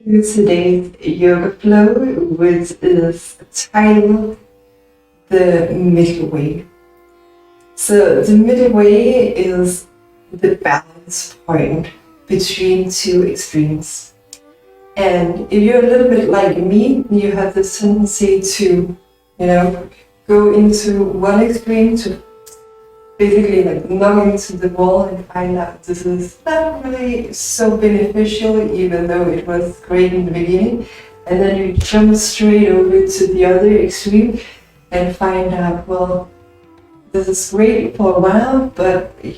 Today's yoga flow, which is titled The Middle Way. So the middle way is the balance point between two extremes. And if you're a little bit like me, you have the tendency to, go into one extreme to basically like knock into the wall and find out this is not really so beneficial, even though it was great in the beginning. And then you jump straight over to the other extreme and find out, well, this is great for a while, but it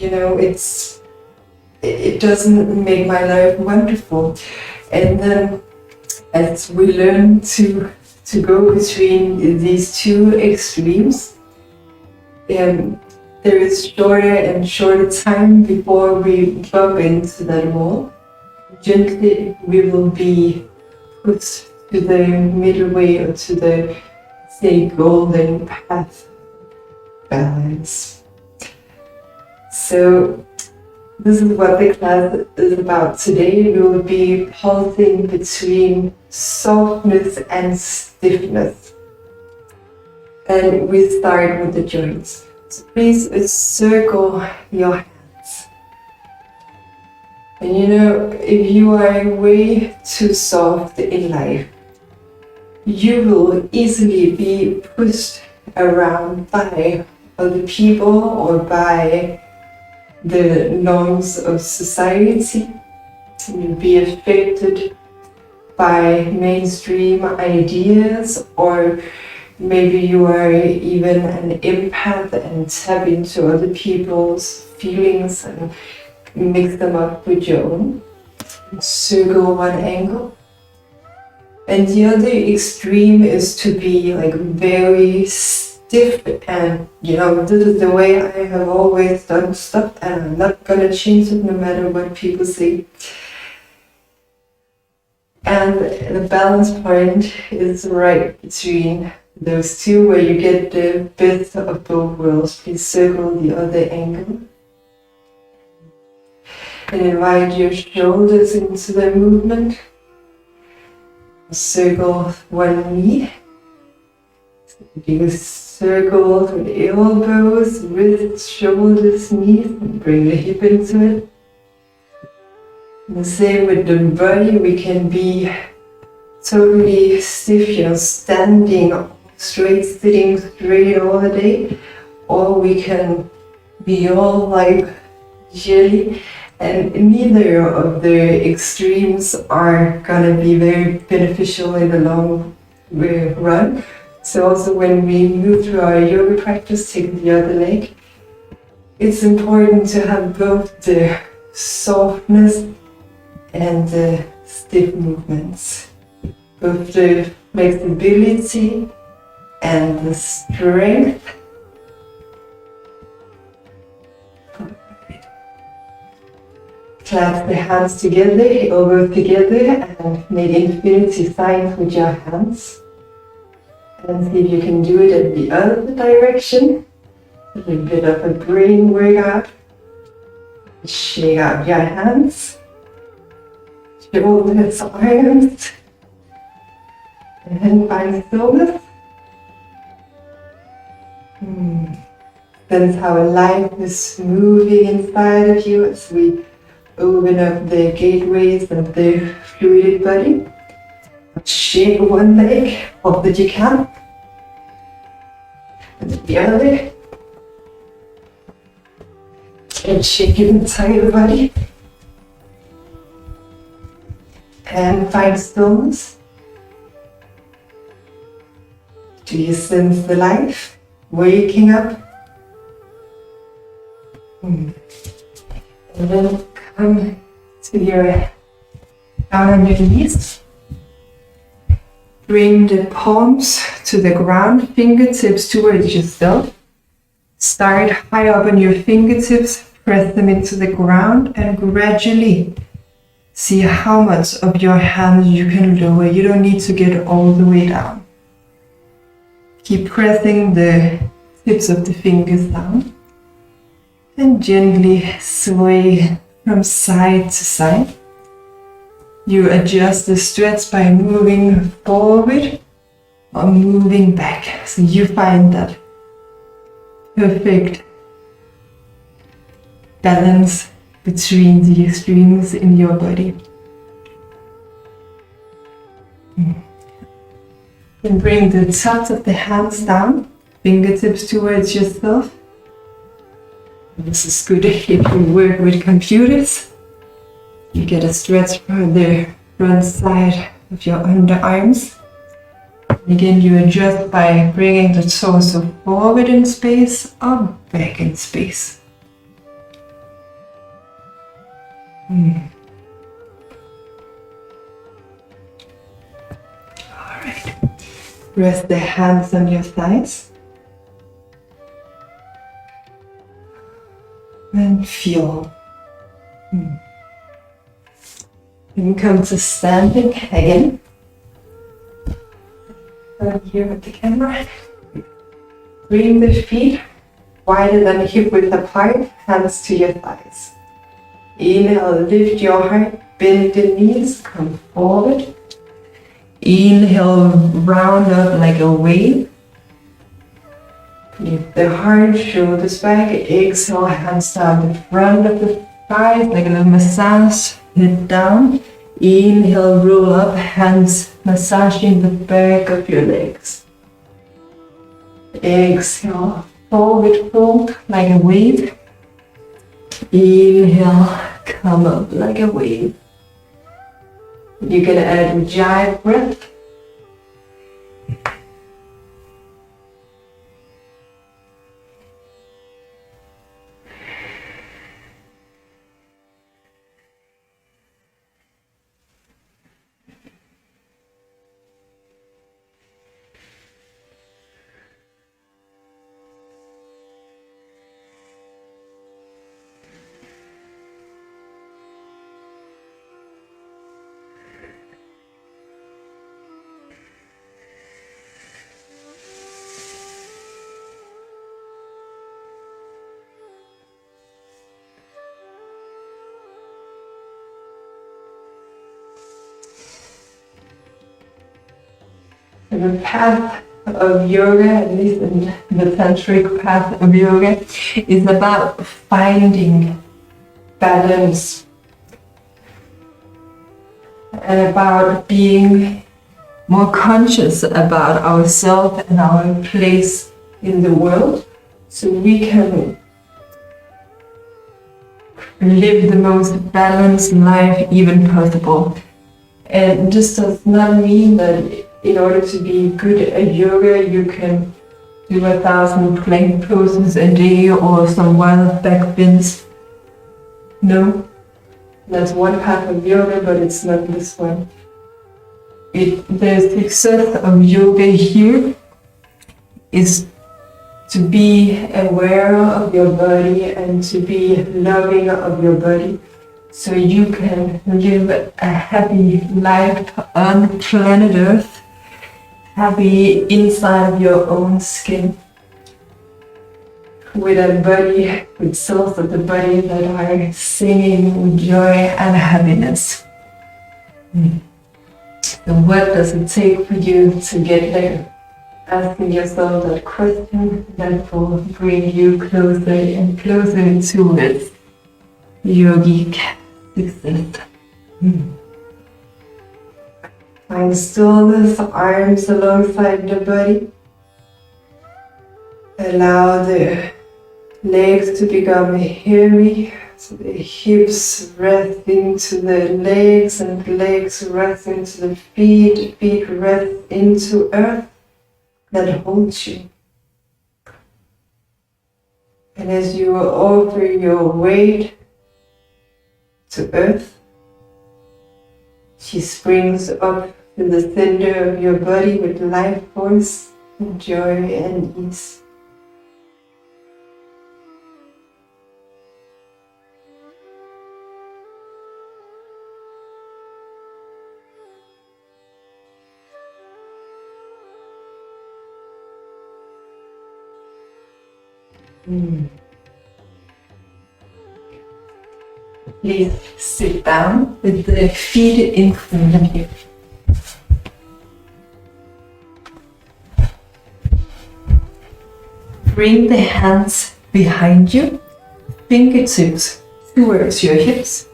doesn't make my life wonderful. And then as we learn to go between these two extremes, there is shorter and shorter time before we bump into that wall. Gently, we will be put to the middle way or to the, say, golden path balance. So this is what the class is about today. We will be pulsing between softness and stiffness. And we start with the joints. So please circle your hands. And if you are way too soft in life, you will easily be pushed around by other people or by the norms of society. You'll be affected by mainstream ideas, or maybe you are even an empath and tap into other people's feelings and mix them up with your own. Circle one angle. And the other extreme is to be like very stiff, and this is the way I have always done stuff, and I'm not gonna change it no matter what people say. And the balance point is right between those two, where you get the best of both worlds. Please circle the other angle. And invite your shoulders into the movement. Circle one knee. Do circles with elbows, wrists, shoulders, knees, and bring the hip into it. And the same with the body. We can be totally stiff, standing straight, sitting straight all the day, or we can be all like jelly, and neither of the extremes are gonna be very beneficial in the long run. So also when we move through our yoga practice, take the other leg, it's important to have both the softness and the stiff movements, both the flexibility and the strength. Clasp the hands together, elbows together, and make infinity signs with your hands. And see if you can do it at the other direction. A little bit of a brain workout. Shake out your hands, shoulders, arms, and find stillness. Sense how life is moving inside of you as we open up the gateways of the fluid body. Shake one leg all that you can, and the other, and shake your entire body, and find stillness. Do you sense the life waking up? And then come to your down on your knees. Bring the palms to the ground, fingertips towards yourself. Start high up on your fingertips, press them into the ground, and gradually see how much of your hands you can lower. You don't need to get all the way down. Keep pressing the tips of the fingers down and gently sway from side to side. You adjust the stretch by moving forward or moving back. So you find that perfect balance between the extremes in your body. Then bring the tops of the hands down, fingertips towards yourself. This is good if you work with computers. You get a stretch for the front side of your underarms. Again, you adjust by bringing the torso forward in space or back in space. Alright. Rest the hands on your thighs. And feel. Then come to standing again. Here with the camera. Bring the feet wider than hip width apart, hands to your thighs. Inhale, lift your heart, bend the knees, come forward. Inhale, round up like a wave. Lift the heart, shoulders back. Exhale, hands down the front of the thighs, like a little massage, head down. Inhale, roll up, hands massaging the back of your legs. Exhale, forward fold like a wave. Inhale, come up like a wave. You can add ujjayi breath. The path of yoga, at least in the tantric path of yoga, is about finding balance and about being more conscious about ourselves and our place in the world, so we can live the most balanced life even possible. And this does not mean that in order to be good at yoga, you can do 1,000 plank poses a day or some wild back bends. No, that's one path of yoga, but it's not this one. The success of yoga here is to be aware of your body and to be loving of your body, so you can live a happy life on planet Earth, happy inside of your own skin, with a body, with cells of the body that are singing with joy and happiness. So what does it take for you to get there? Asking yourself that question, that will bring you closer and closer towards yogic success. Find stillness, arms alongside the body. Allow the legs to become heavy, so the hips rest into the legs and the legs rest into the feet rest into earth that holds you. And as you offer your weight to earth, she springs up to the center of your body with life force and joy and ease. Please sit down with the feet in front of you. Bring the hands behind you, fingertips towards your hips.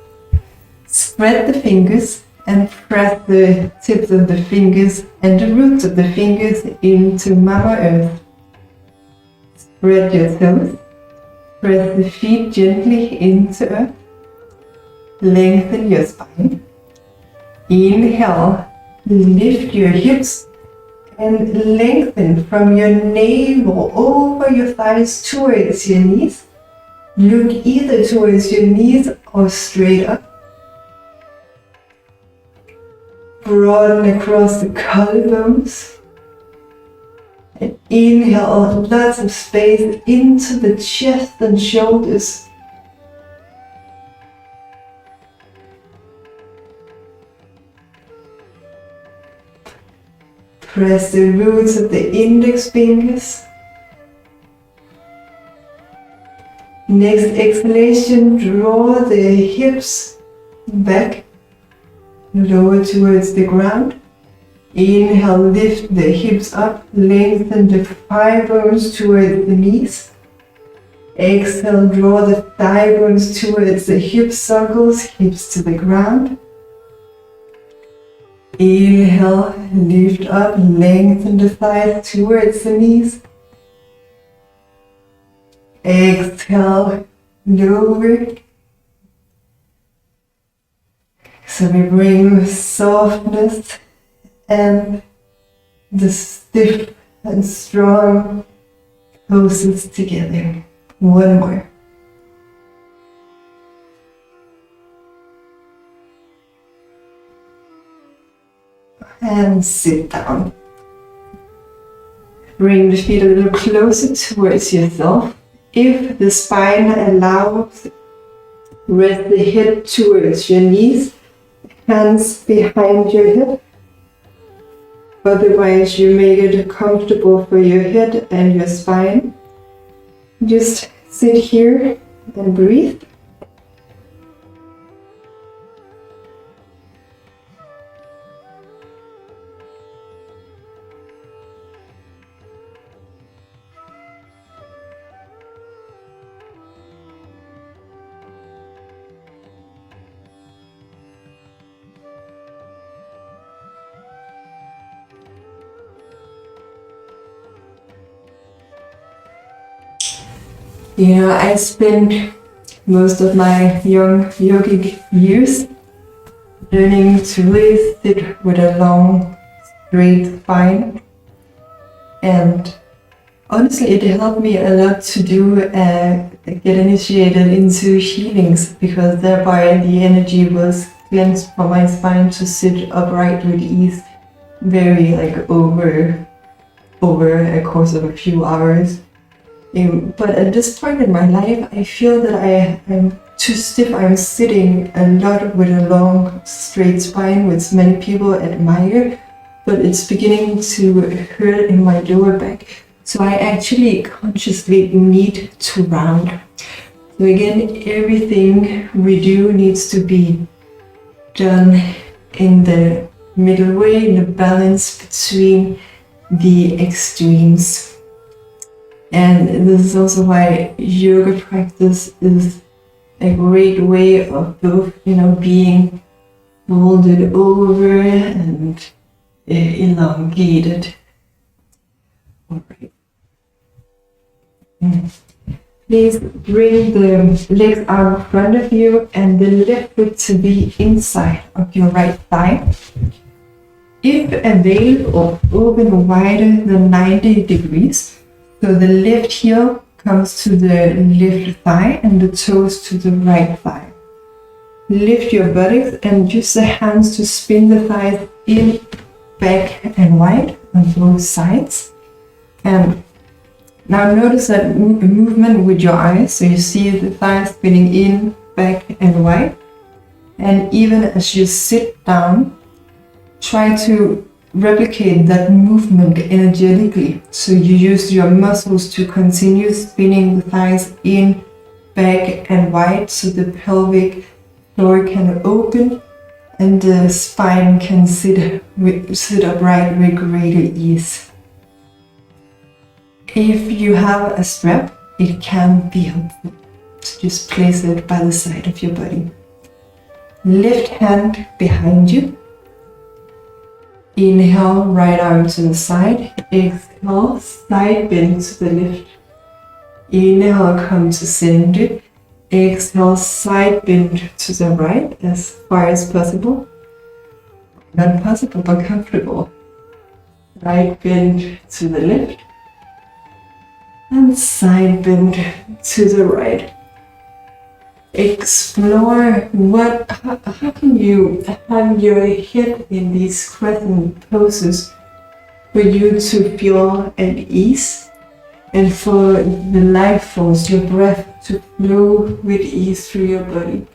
Spread the fingers and press the tips of the fingers and the roots of the fingers into Mama Earth. Spread your toes. Press the feet gently into Earth. Lengthen your spine. Inhale, lift your hips and lengthen from your navel over your thighs towards your knees. Look either towards your knees or straight up. Broaden across the collarbones. And inhale lots of space into the chest and shoulders. Press the roots of the index fingers. Next exhalation, draw the hips back, lower towards the ground. Inhale, lift the hips up, lengthen the thigh bones towards the knees. Exhale, draw the thigh bones towards the hip circles, hips to the ground. Inhale, lift up, lengthen the thighs towards the knees. Exhale, lower. So we bring softness and the stiff and strong poses together. One more. And sit down. Bring the feet a little closer towards yourself. If the spine allows, rest the head towards your knees, hands behind your head. Otherwise, you make it comfortable for your head and your spine. Just sit here and breathe. You know, I spent most of my young yogic years learning to really sit with a long, straight spine. And honestly, it helped me a lot to get initiated into healings, because thereby the energy was cleansed from my spine to sit upright with ease, very over a course of a few hours. But at this point in my life, I feel that I'm too stiff. I'm sitting a lot with a long, straight spine, which many people admire, but it's beginning to hurt in my lower back. So I actually consciously need to round. So again, everything we do needs to be done in the middle way, in the balance between the extremes. And this is also why yoga practice is a great way of both, being folded over and elongated. All right. Please bring the legs out in front of you and the left foot to be inside of your right thigh. If available, open wider than 90 degrees. So the left heel comes to the left thigh and the toes to the right thigh. Lift your buttocks and use the hands to spin the thighs in, back and wide on both sides. And now notice that movement with your eyes. So you see the thighs spinning in, back and wide. And even as you sit down, try to replicate that movement energetically. So you use your muscles to continue spinning the thighs in, back and wide, so the pelvic floor can open and the spine can sit upright with greater ease. If you have a strap, it can be helpful to just place it by the side of your body. Left hand behind you. Inhale, right arm to the side. Exhale, side bend to the left. Inhale, come to center. Exhale, side bend to the right as far as possible. Not possible, but comfortable. Right bend to the left. And side bend to the right. Explore how can you have your head in these crescent poses for you to feel at ease and for the life force, your breath, to flow with ease through your body.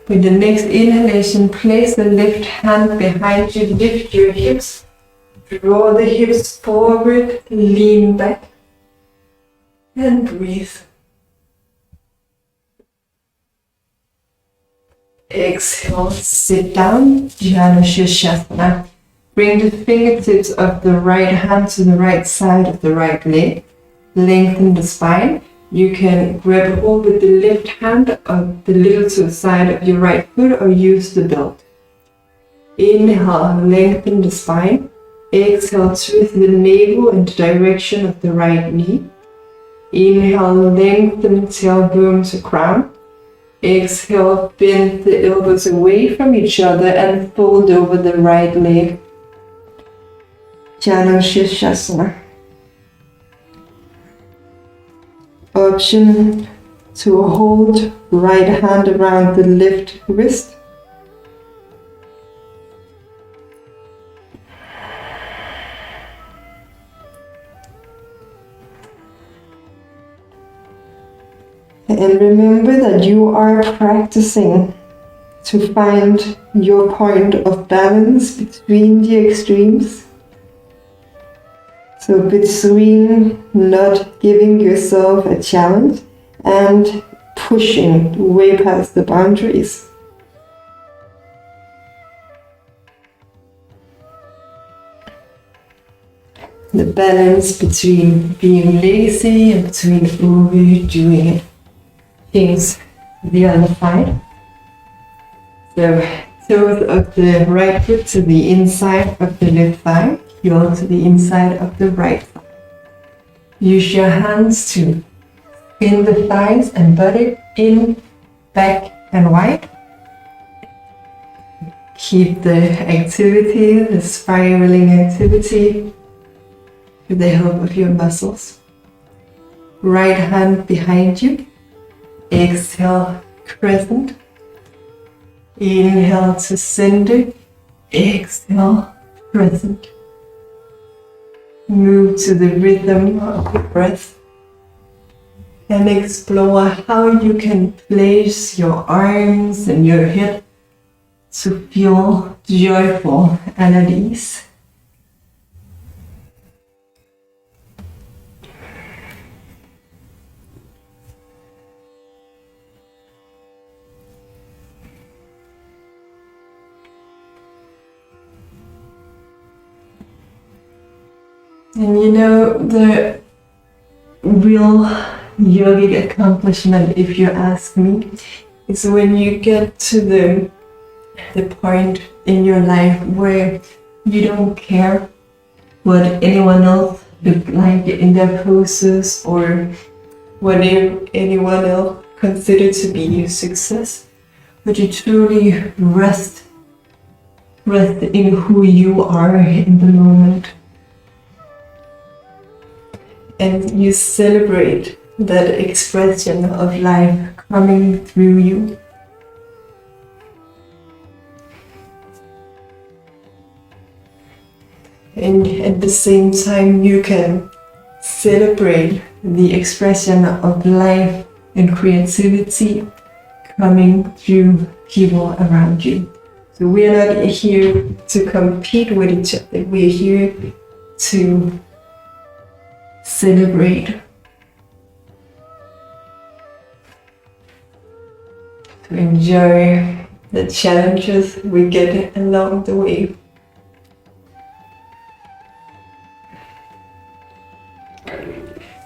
With the next inhalation, place the left hand behind you, lift your hips, draw the hips forward, lean back, and breathe. Exhale, sit down, Jnana Shirshasana. Bring the fingertips of the right hand to the right side of the right leg. Lengthen the spine. You can grab hold with the left hand of the little to the side of your right foot or use the belt. Inhale, lengthen the spine. Exhale, twist the navel in the direction of the right knee. Inhale, lengthen tailbone to crown. Exhale, bend the elbows away from each other and fold over the right leg. Jnana Shirshasana. Option to hold right hand around the left wrist. And remember that you are practicing to find your point of balance between the extremes. So between not giving yourself a challenge and pushing way past the boundaries. The balance between being lazy and between overdoing things the other side. So toes of the right foot to the inside of the left thigh. Heel to the inside of the right thigh. Use your hands to spin the thighs and butt in, back and wide. Keep the activity, the spiraling activity, with the help of your muscles. Right hand behind you. Exhale, crescent. Inhale to center. Exhale, crescent. Move to the rhythm of the breath and explore how you can place your arms and your head to feel joyful and at ease. And you know, the real yogic accomplishment, if you ask me, is when you get to the point in your life where you don't care what anyone else look like in their poses or what anyone else consider to be your success, but you truly rest in who you are in the moment. And you celebrate that expression of life coming through you. And at the same time, you can celebrate the expression of life and creativity coming through people around you. So we are not here to compete with each other. We are here to celebrate, to enjoy the challenges we get along the way.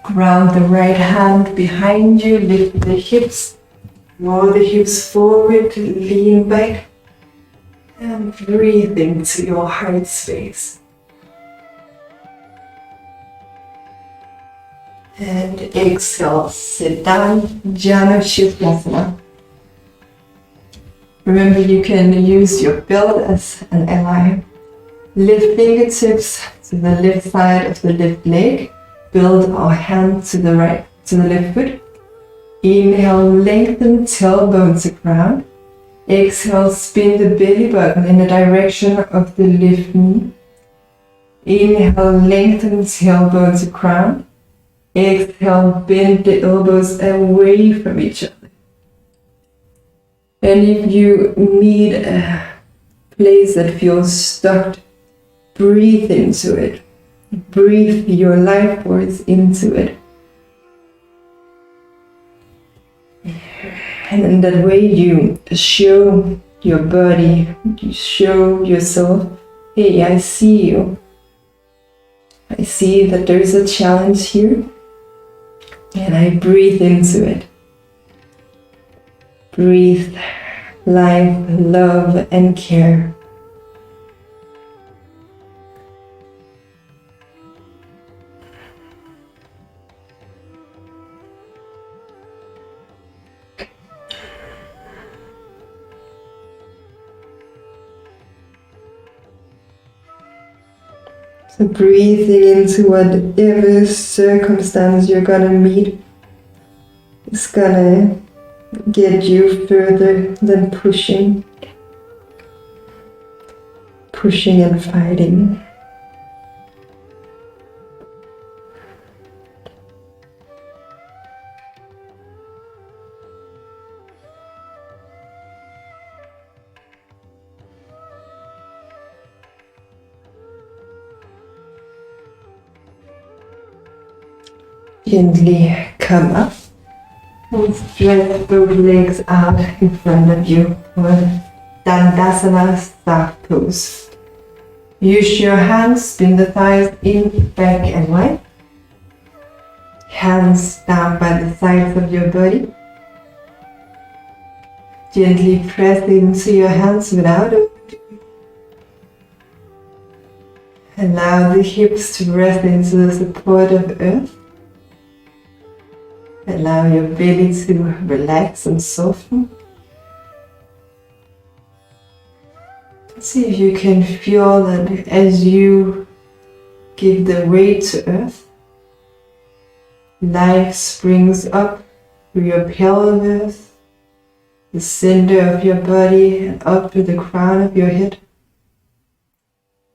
Ground the right hand behind you, lift the hips, roll the hips forward, lean back, and breathe into your heart space. And exhale, sit down, Janu Shirsasana. Remember, you can use your belt as an ally. Lift fingertips to the left side of the left leg. Build our hand to the right, to the left foot. Inhale, lengthen tailbone to ground. Exhale, spin the belly button in the direction of the left knee. Inhale, lengthen tailbone to ground. Exhale, bend the elbows away from each other. And if you need a place that feels stuck, breathe into it. Breathe your life force into it. And in that way you show your body, you show yourself, hey, I see you. I see that there is a challenge here. And I breathe into it. Breathe life, love, and care. So breathing into whatever circumstance you're gonna meet is gonna get you further than pushing and fighting. Gently come up and stretch both legs out in front of you for Dandasana staff pose. Use your hands, spin the thighs in, back and wide. Hands down by the sides of your body. Gently press into your hands without it. Allow the hips to rest into the support of earth. Allow your belly to relax and soften. See if you can feel that as you give the weight to earth, life springs up through your pelvis, the center of your body, and up to the crown of your head,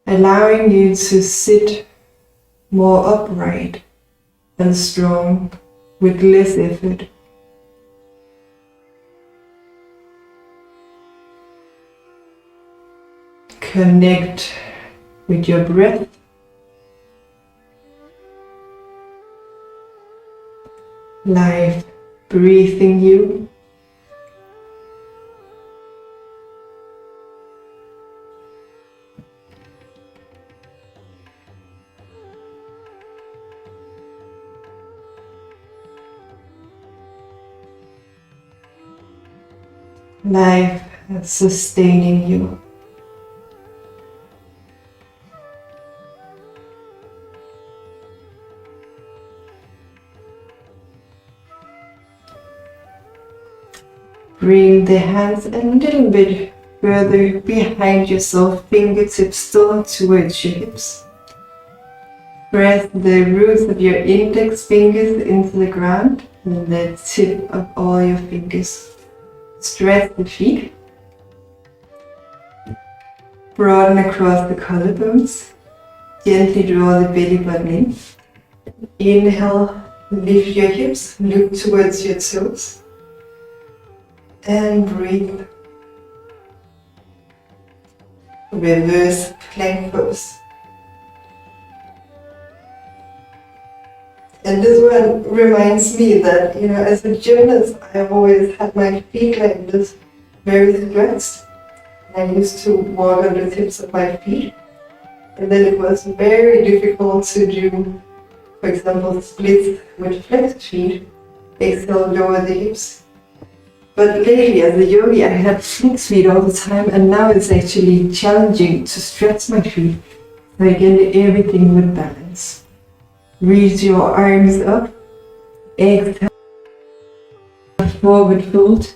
allowing you to sit more upright and strong with less effort. Connect with your breath. Life breathing you. Life sustaining you. Bring the hands a little bit further behind yourself, fingertips still towards your hips. Press the roots of your index fingers into the ground and the tip of all your fingers. Stretch the feet. Broaden across the collarbones. Gently draw the belly button in. Inhale, lift your hips, look towards your toes. And breathe. Reverse plank pose. And this one reminds me that, as a gymnast, I've always had my feet like this, very stretched. I used to walk on the tips of my feet. And then it was very difficult to do, for example, splits with flexed feet. Exhale, lower the hips. But lately, as a yogi, I had flexed feet all the time, and now it's actually challenging to stretch my feet. So I get everything with balance. Reach your arms up. Exhale, forward fold.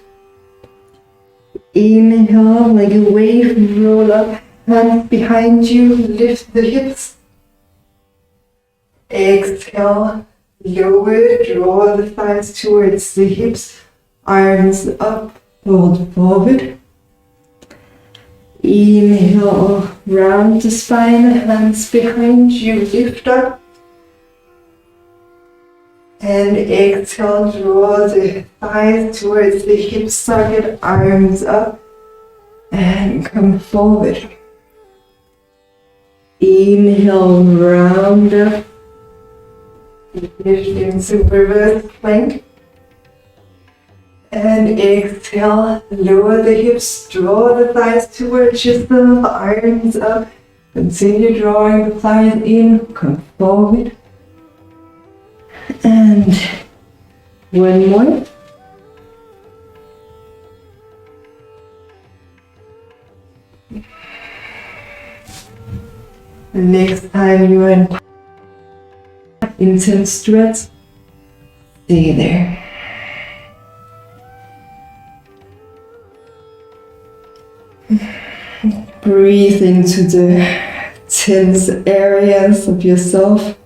Inhale, like a wave, roll up. Hands behind you, lift the hips. Exhale, lower, draw the thighs towards the hips. Arms up, fold forward. Inhale, round the spine, hands behind you, lift up. And exhale, draw the thighs towards the hip socket, arms up. And come forward. Inhale, round up. Lift into reverse plank. And exhale, lower the hips, draw the thighs towards yourself, arms up. Continue drawing the thighs in, come forward. And one more. The next time you are in intense stretch, stay there. Breathe into the tense areas of yourself,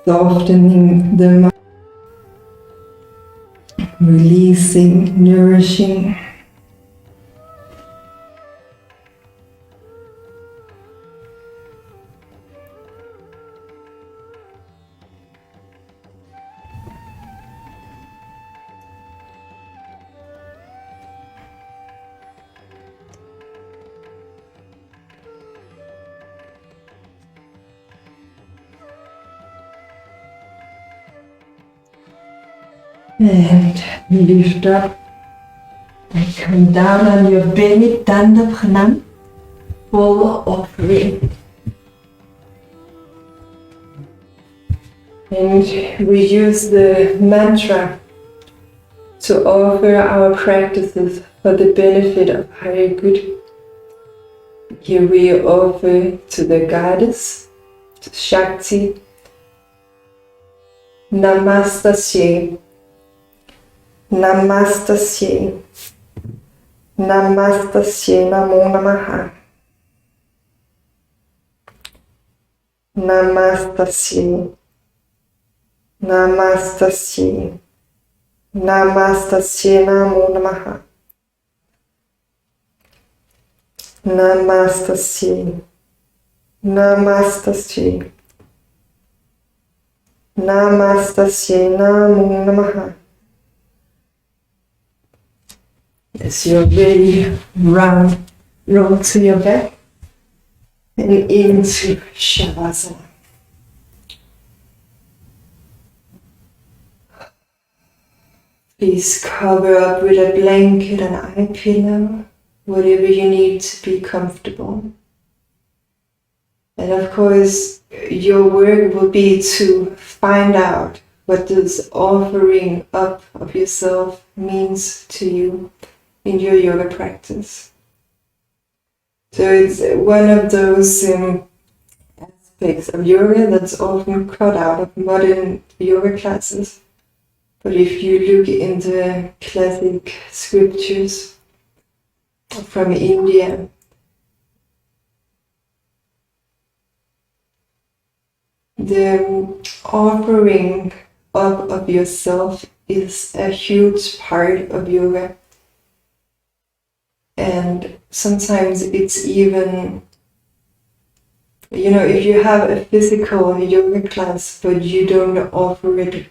softening them up, releasing, nourishing. And lift up and come down on your belly, Danda Pranam, full offering. And we use the mantra to offer our practices for the benefit of higher good. Here we offer to the goddess, to Shakti, Namastasye. Namastasye, Namastasye, Namo Namaha. Namastasye, Namastasye, Namastasye, Namo Namaha. Namastasye, Namastasye, Namastasye, Namo Namaha. As you're ready, roll to your back and into Shavasana. Please cover up with a blanket, an eye pillow, whatever you need to be comfortable. And of course, your work will be to find out what this offering up of yourself means to you in your yoga practice. So it's one of those aspects of yoga that's often cut out of modern yoga classes. But if you look in the classic scriptures from India, the offering up of yourself is a huge part of yoga. And sometimes it's even, if you have a physical yoga class but you don't offer it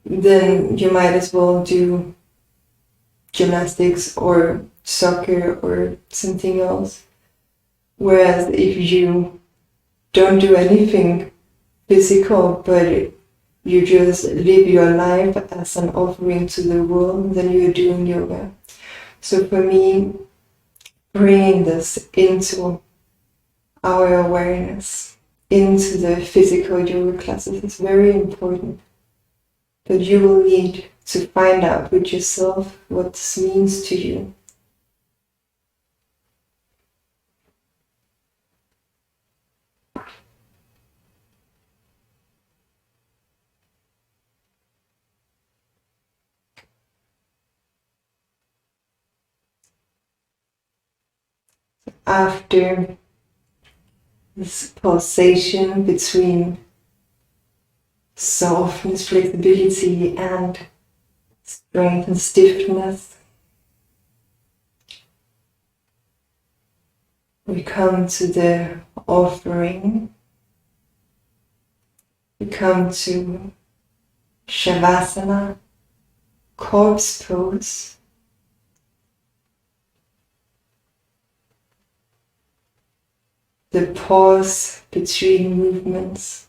then you might as well do gymnastics or soccer or something else. Whereas if you don't do anything physical, but you just live your life as an offering to the world, then you're doing yoga. So for me, bringing this into our awareness, into the physical yoga classes is very important. But you will need to find out with yourself what this means to you. After this pulsation between softness, flexibility, and strength and stiffness, we come to the offering. We come to Shavasana, corpse pose. The pause between movements.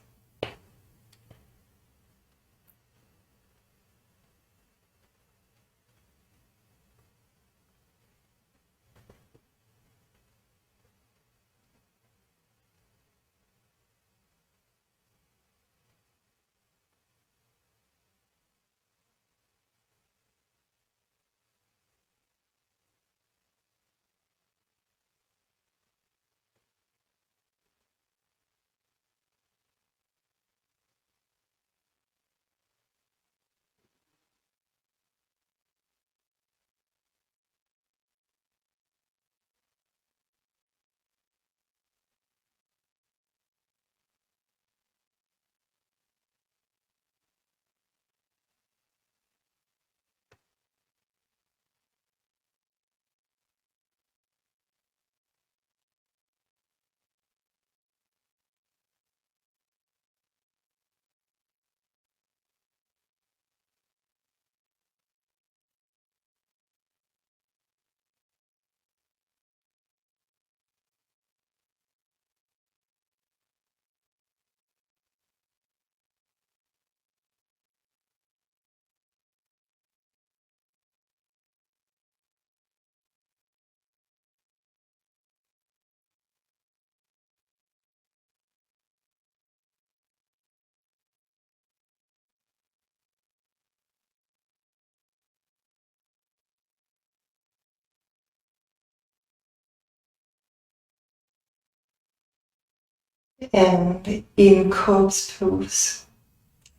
And in corpse pose,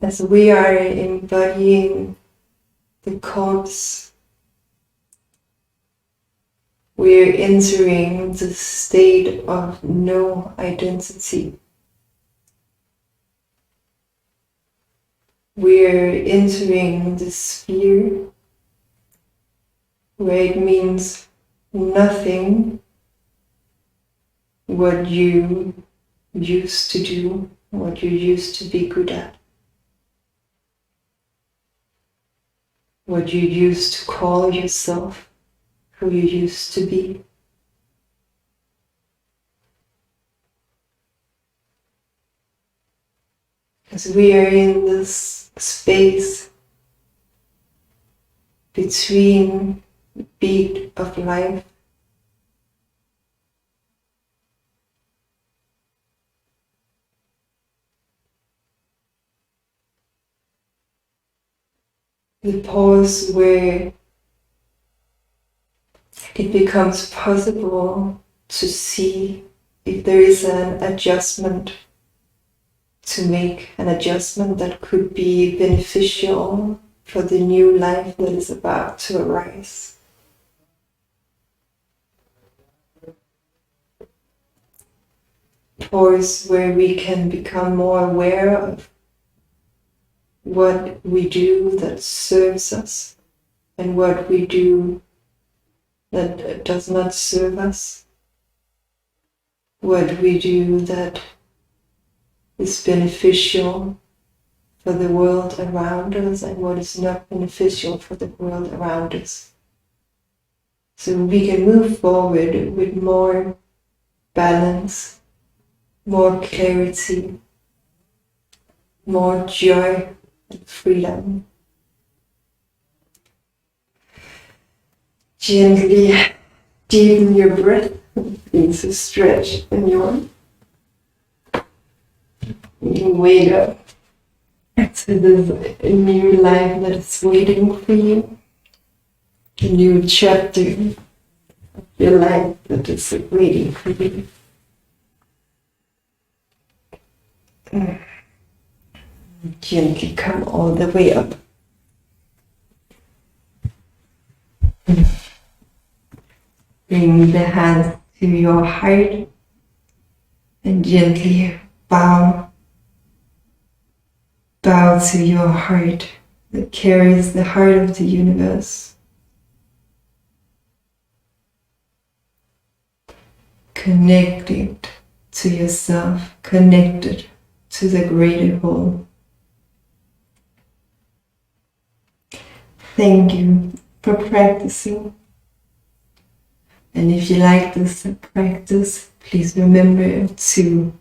as we are embodying the corpse, we're entering the state of no identity. We're entering the sphere where it means nothing what you used to do, what you used to be good at, what you used to call yourself, who you used to be. Because we are in this space between beat of life the pause where it becomes possible to see if there is an adjustment to make, an adjustment that could be beneficial for the new life that is about to arise. Pause where we can become more aware of what we do that serves us and what we do that does not serve us, what we do that is beneficial for the world around us and what is not beneficial for the world around us. So we can move forward with more balance, more clarity, more joy and freedom. Gently deepen your breath into stretch and yawn. You wake up to this new life that is waiting for you. A new chapter of your life that is waiting for you. Gently come all the way up. Bring the hands to your heart and gently bow to your heart that carries the heart of the universe. Connected to yourself, connected to the greater whole. Thank you for practicing. And if you like this practice, please remember to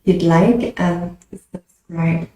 hit like and subscribe.